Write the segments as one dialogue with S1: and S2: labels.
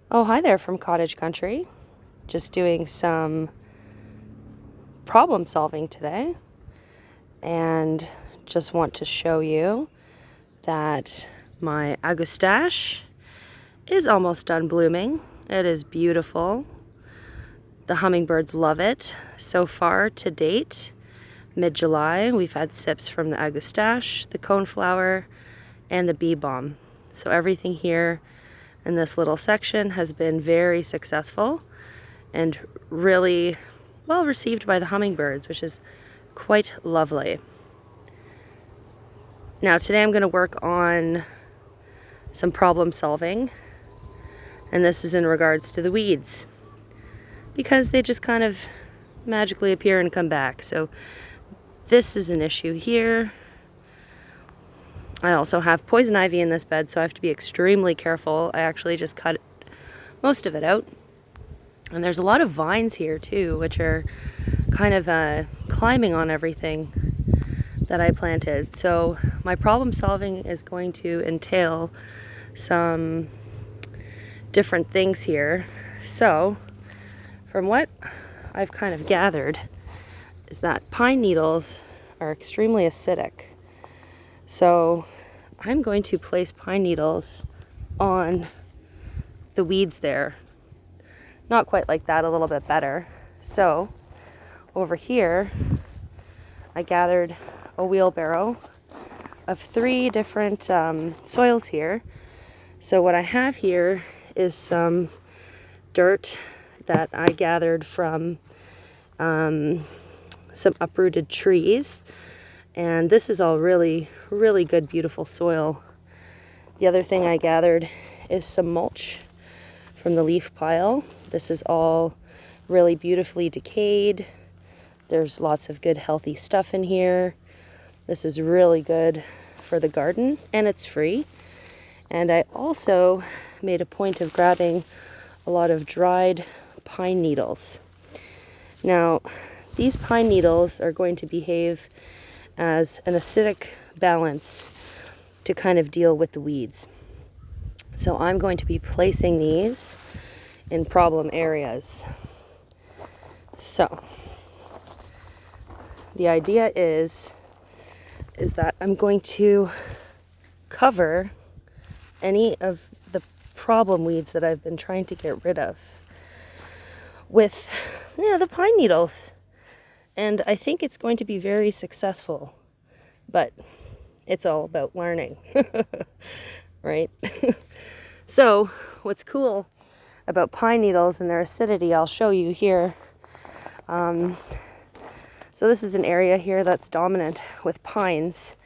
S1: Oh, hi there from Cottage Country. Just doing some problem solving today, and just want to show you that my Augustache is almost done blooming. It is beautiful. The hummingbirds love it. So far to date, mid-July, we've had sips from the Augustache, the coneflower, and the bee balm. So everything here in this little section has been very successful and really well received by the hummingbirds, which is quite lovely. Now today I'm going to work on some problem solving, and this is in regards to the weeds, because they just kind of magically appear and come back. So this is an issue here. I also have poison ivy in this bed, so I have to be extremely careful. I actually just cut most of it out. And there's a lot of vines here too, which are kind of climbing on everything that I planted. So my problem solving is going to entail some different things here. So from what I've kind of gathered is that pine needles are extremely acidic. So I'm going to place pine needles on the weeds there. Not quite like that, a little bit better. So over here, I gathered a wheelbarrow of 3 different soils here. So what I have here is some dirt that I gathered from some uprooted trees. And this is all really, really good, beautiful soil. The other thing I gathered is some mulch from the leaf pile. This is all really beautifully decayed. There's lots of good, healthy stuff in here. This is really good for the garden, and it's free. And I also made a point of grabbing a lot of dried pine needles. Now, these pine needles are going to behave as an acidic balance to kind of deal with the weeds. So I'm going to be placing these in problem areas. So the idea is that I'm going to cover any of the problem weeds that I've been trying to get rid of with the pine needles. And I think it's going to be very successful, but it's all about learning, right? So what's cool about pine needles and their acidity, I'll show you here. So this is an area here that's dominant with pines,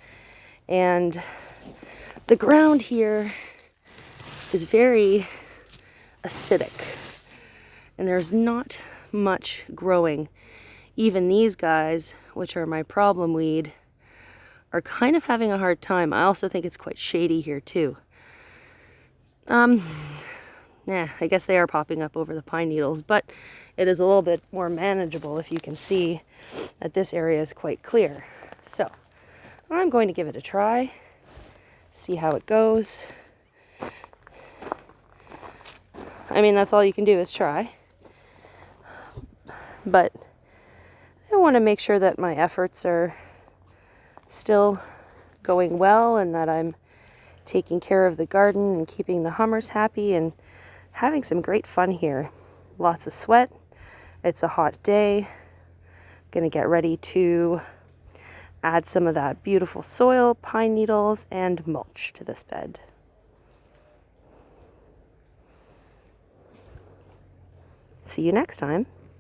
S1: and the ground here is very acidic, and there's not much growing. Even these guys, which are my problem weed, are kind of having a hard time. I also think it's quite shady here too. I guess they are popping up over the pine needles, but it is a little bit more manageable if you can see that this area is quite clear. So I'm going to give it a try, see how it goes. I mean, that's all you can do is try. But I want to make sure that my efforts are still going well and that I'm taking care of the garden and keeping the hummers happy and having some great fun here. Lots of sweat. It's a hot day. Going to get ready to add some of that beautiful soil, pine needles, and mulch to this bed. See you next time.